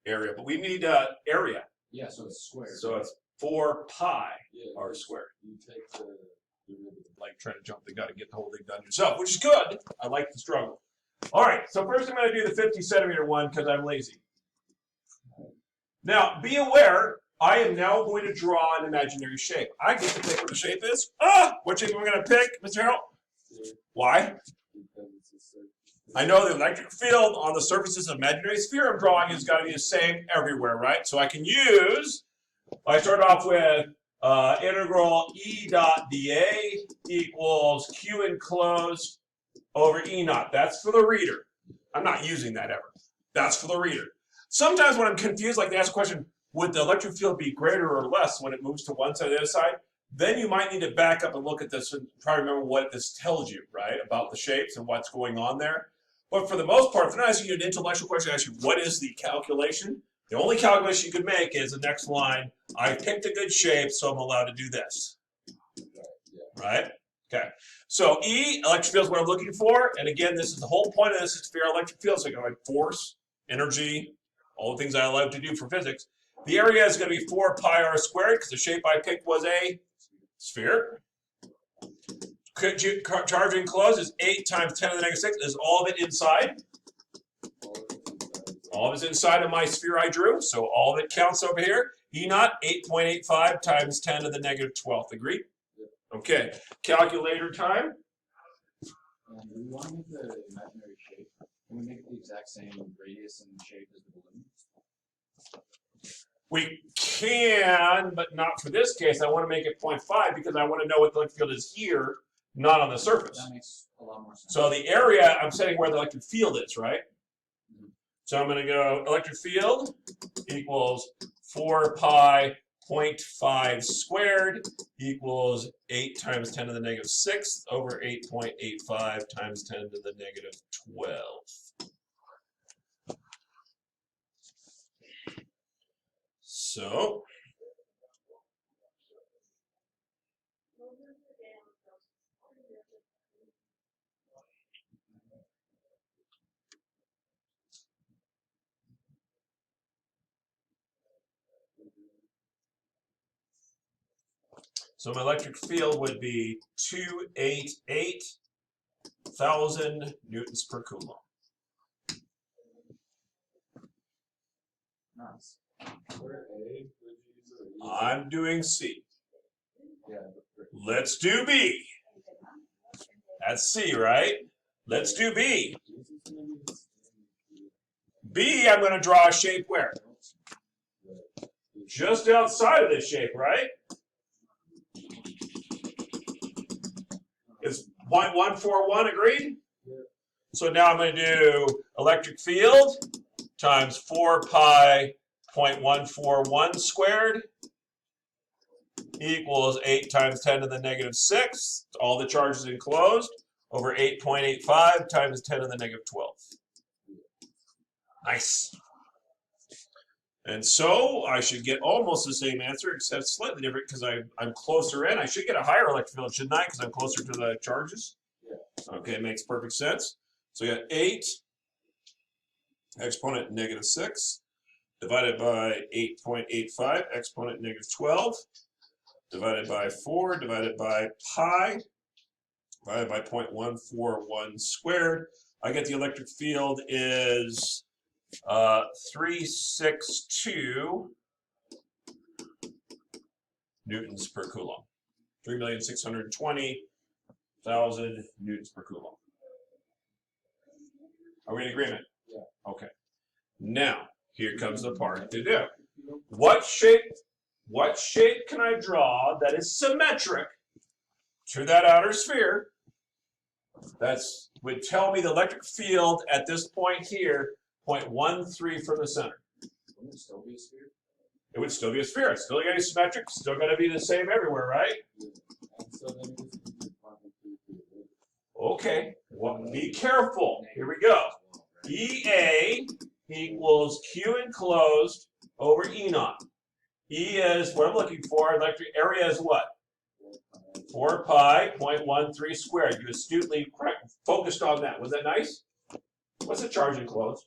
area, but we need area. Yeah, so it's squared. So it's 4 pi r squared. You take the derivative. Like trying to jump the gun and get the whole thing done yourself, which is good. I like the struggle. All right, so first I'm going to do the 50 centimeter one because I'm lazy. Now, be aware, I am now going to draw an imaginary shape. I get to pick what the shape is. What shape am I going to pick, Mr. Harold? Why? I know the electric field on the surface of the imaginary sphere I'm drawing has got to be the same everywhere, right? So I can use, I start off with integral E dot dA equals Q enclosed over E naught. That's for the reader. I'm not using that ever. That's for the reader. Sometimes when I'm confused, like they ask a question, would the electric field be greater or less when it moves to one side or the other side? Then you might need to back up and look at this and try to remember what this tells you, right, about the shapes and what's going on there. But for the most part, if they're not asking you an intellectual question, they ask you, what is the calculation? The only calculation you could make is the next line. I picked a good shape, so I'm allowed to do this. Right? Okay. So E, electric field is what I'm looking for. And again, this is the whole point of this is to figure out electric field. So I got like force, energy, all the things I love to do for physics. The area is going to be 4 pi r squared because the shape I picked was a sphere. Charge enclosed is 8 times 10 to the negative 6. Is all of it inside? All of it's inside of my sphere I drew, so all of it counts over here. E naught, 8.85 times 10 to the negative 12th. Agreed? Okay. Calculator time. Do we want to make the imaginary shape? Can we make it the exact same radius and shape as the balloon? We can, but not for this case. I want to make it 0.5 because I want to know what the electric field is here, not on the surface. That makes a lot more sense. So the area, I'm setting where the electric field is, right? So I'm going to go electric field equals 4 pi 0.5 squared equals 8 times 10 to the negative 6th over 8.85 times 10 to the negative 12. So my electric field would be 288,000 newtons per coulomb. Nice. I'm doing C. Let's do B. That's C, right? Let's do B. B, I'm going to draw a shape where? Just outside of this shape, right? Is 0.141 agreed? So now I'm going to do electric field times 4 pi 0.141 squared equals 8 times 10 to the negative 6th, all the charges enclosed, over 8.85 times 10 to the negative 12th. Nice. And so I should get almost the same answer, except slightly different because I'm closer in. I should get a higher electric field, shouldn't I? Because I'm closer to the charges. Okay, makes perfect sense. So we got 8 exponent negative 6 divided by 8.85 exponent negative 12 divided by 4 divided by pi divided by 0.141 squared. I get the electric field is 362 newtons per coulomb. 3,620,000 newtons per coulomb. Are we in agreement? Yeah. Okay. Now, here comes the part to do. What shape can I draw that is symmetric to that outer sphere? That's would tell me the electric field at this point here, 0.13 from the center. Wouldn't it still be a sphere? It would still be a sphere. It's still going to be symmetric. Still going to be the same everywhere, right? And so then Okay. Well, be careful. Here we go. EA equals Q enclosed over E naught. E is what I'm looking for. Electric area is what? 4 pi 0.13 squared. You astutely focused on that. Was that nice? What's the charge enclosed?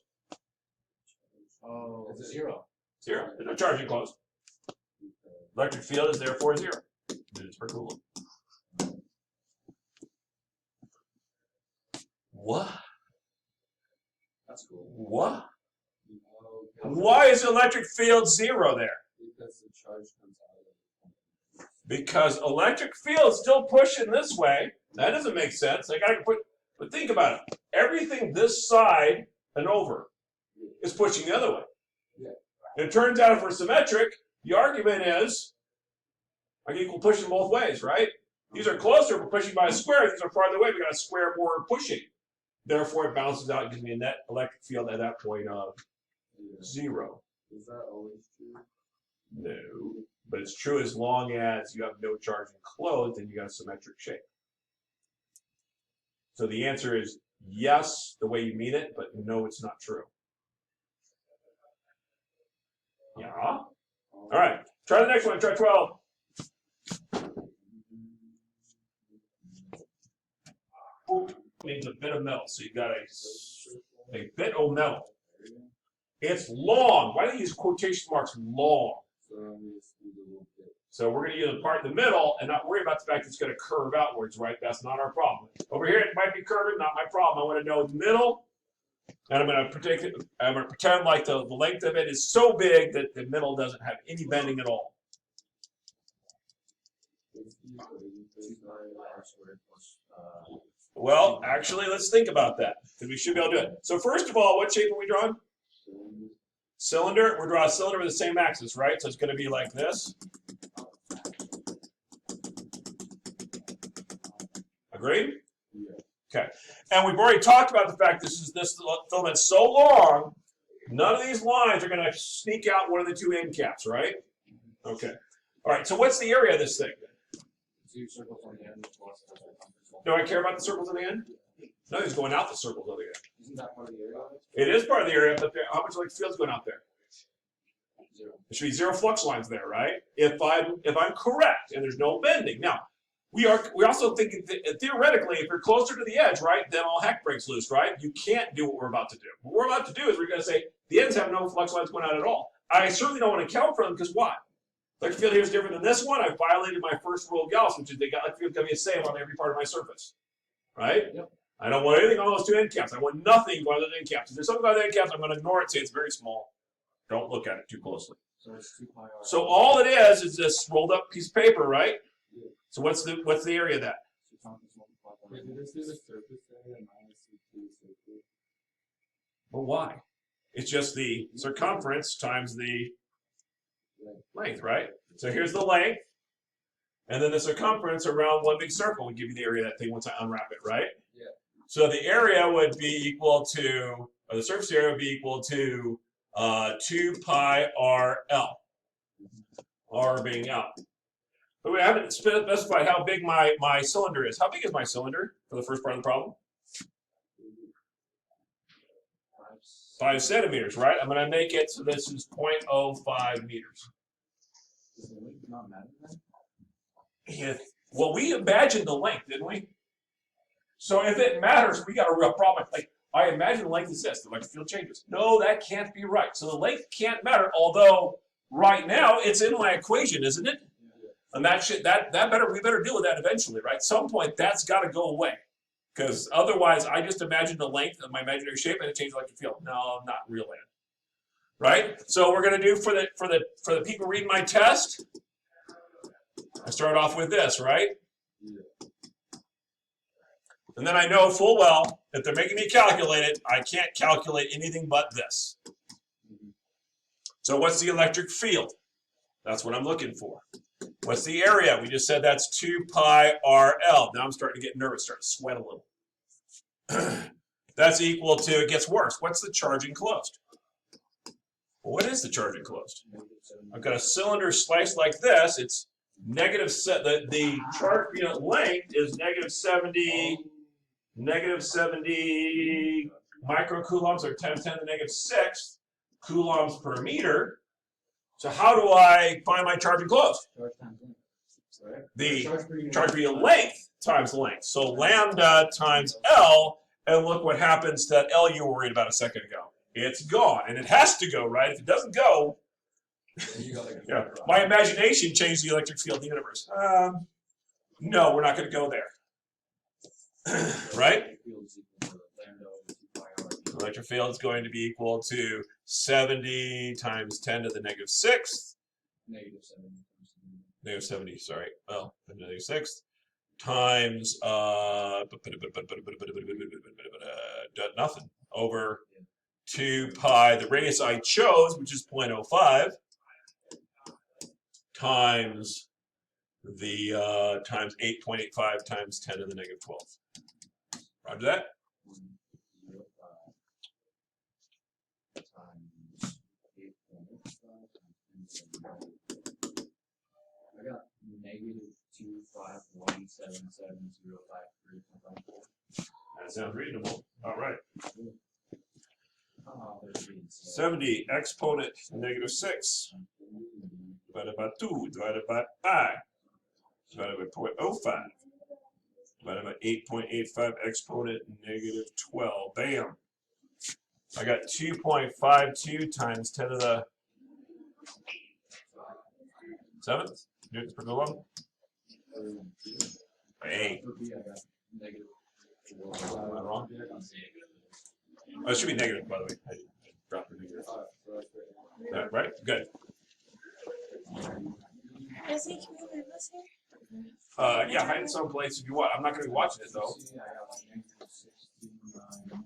Oh, it's 0. 0. There's no charge enclosed. Electric field is therefore 0 units per coulomb. What? That's cool. What? Okay. Why is the electric field 0 there? Because the charge comes out of it. Because electric field's still pushing this way. That doesn't make sense. I gotta put, but think about it. Everything this side and over is pushing the other way. Yeah. And it turns out if we're symmetric, the argument is I get equal pushing both ways, right? These are closer, we're pushing by a square. These are farther away, we got a square more pushing. Therefore, it bounces out and gives me a net electric field at that point of 0. Is that always true? No. But it's true as long as you have no charge enclosed and you got a symmetric shape. So the answer is yes, the way you mean it, but no, it's not true. Yeah. All right. Try the next one. Try 12. Means a bit of metal. So you got a bit of metal. It's long. Why do they use quotation marks long? So we're going to use a part in the middle and not worry about the fact that it's going to curve outwards, right? That's not our problem. Over here, it might be curving, not my problem. I want to know the middle, and I'm going to pretend like the length of it is so big that the middle doesn't have any bending at all. Well, actually, let's think about that, because we should be able to do it. So first of all, what shape are we drawing? Cylinder. We're drawing a cylinder with the same axis, right? So it's going to be like this. Agreed? Okay. And we've already talked about the fact this filament's so long, none of these lines are going to sneak out one of the two end caps, right? Okay. All right. So what's the area of this thing? Do I care about the circles on the end? No, he's going out the circles on the end. Isn't that part of the area? It is part of the area, but how much electric field's going out there? 0. There should be 0 flux lines there, right? If I'm correct and there's no bending. Now, we also think theoretically, if you're closer to the edge, right, then all heck breaks loose, right? You can't do what we're about to do. What we're about to do is we're going to say the ends have no flux lines going out at all. I certainly don't want to count for them because why? Electric field here is different than this one. I violated my first rule of Gauss, which is they got electric field going to be the same on every part of my surface, right? Yep. I don't want anything on those two end caps. I want nothing going on those end caps. If there's something on the end caps, I'm going to ignore it, say it's very small. Don't look at it too closely. So it's 2 pi r. So all it is this rolled up piece of paper, right? Yeah. So what's the area of that? Wait, did this do the surface area minus the surface? Well, why? It's just the circumference times the length, right? So here's the length, and then the circumference around one big circle would give you the area of that thing once I unwrap it, right? Yeah. So the area would be equal to, or the surface area would be equal to 2 pi RL, R being out. But we haven't specified how big my cylinder is. How big is my cylinder for the first part of the problem? 5 centimeters, right? I'm going to make it so this is 0.05 meters. Does the length not matter then? Yeah. Well, we imagined the length, didn't we? So if it matters, we got a real problem. Like, I imagine the length is this, the electric field changes. No, that can't be right. So the length can't matter, although right now it's in my equation, isn't it? And we better deal with that eventually, right? At some point, that's got to go away. Because otherwise, I just imagine the length of my imaginary shape and it changes electric field. No, not really. Right? So we're going to do for the people reading my test, I start off with this, right? Yeah. And then I know full well, if they're making me calculate it, I can't calculate anything but this. So what's the electric field? That's what I'm looking for. What's the area? We just said that's 2 pi RL. Now I'm starting to get nervous, starting to sweat a little. That's equal to, it gets worse. What's the charge enclosed? Well, what is the charge enclosed? I've got a cylinder sliced like this. It's negative, the charge unit length is negative 70 microcoulombs, or 10 to the negative 6 coulombs per meter. So how do I find my charge enclosed? Charge times length. The charge per unit length times length. So lambda times L, and look what happens to that L you were worried about a second ago. it's gone. And it has to go, right? If it doesn't go, You got like a yeah, fiber my optic. imagination changed the electric field of the universe. No, we're not going to go there. Right? Field is equal to lambda over 2 pi r. Electric field is going to be equal to 70 times 10 to the negative 6th. Negative 70. Negative 70, sorry. Well, negative 6th. Times nothing over 2 pi, the radius I chose, which is 0.05, times the times 8.85 times 10 to the negative 12. Roger that? 1.05 times 8.85 times 10 to the negative. I got negative 2517705.3. That sounds reasonable. All right. Oh, there's the 70 exponent negative 6 divided by 2 divided by pi divided by 0.05 divided by 8.85 exponent negative 12. Bam. I got 2.52 times 10 to the 7th. Newtons per coulomb. Hey. For B, I got negative 4. Am I wrong? Oh, it should be negative, by the way. I dropped the negative. Right? Good. Is he keeping this here? Yeah, hide it someplace if you want. I'm not going to be watching it, though. C, I got like negative 69.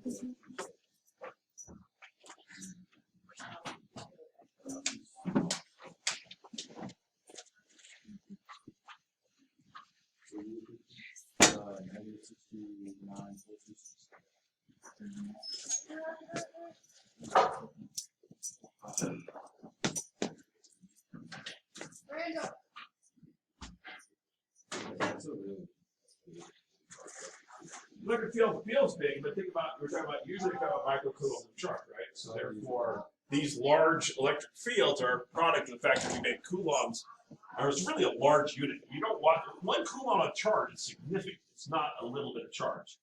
Negative 69. Randall. That's a really Electric field feels big, but think about, we're talking about, usually talking about microcoulombs of charge, right? So therefore, these large electric fields are a product of the fact that we make coulombs, or it's really a large unit. You don't want, 1 coulomb of charge is significant. It's not a little bit of charge.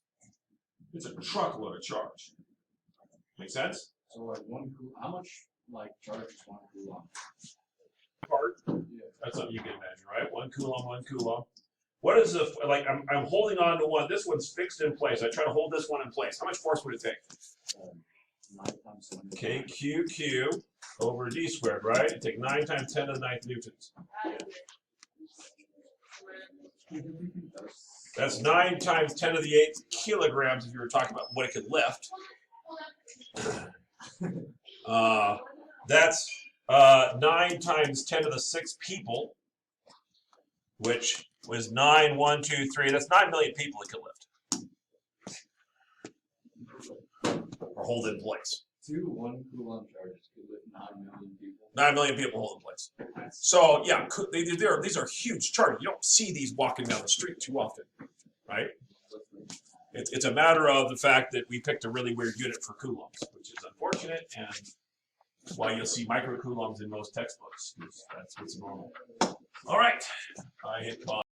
It's a truckload of charge. Make sense? so like 1 coulomb. How much like charge is 1 coulomb? Part. Yeah. That's something you can imagine, right? 1 coulomb, 1 coulomb. What is the, like, I'm holding on to one. This one's fixed in place. I try to hold this one in place. How much force would it take? 9 times 10. KQQ over D squared, right? It'd take 9 times 10 to the 9th newtons. That's 9 times 10 to the 8th kilograms if you were talking about what it could lift. That's 9 times 10 to the 6th people, which was 9, 1, 2, 3. That's 9 million people it could lift. Or hold in place. 2 1 coulomb charges could lift 9 million people. 9 million people hold in place. So, yeah, these are huge charges. You don't see these walking down the street too often, right? It's a matter of the fact that we picked a really weird unit for coulombs, which is unfortunate, and that's why you'll see microcoulombs in most textbooks. That's what's normal. All right. I hit pause.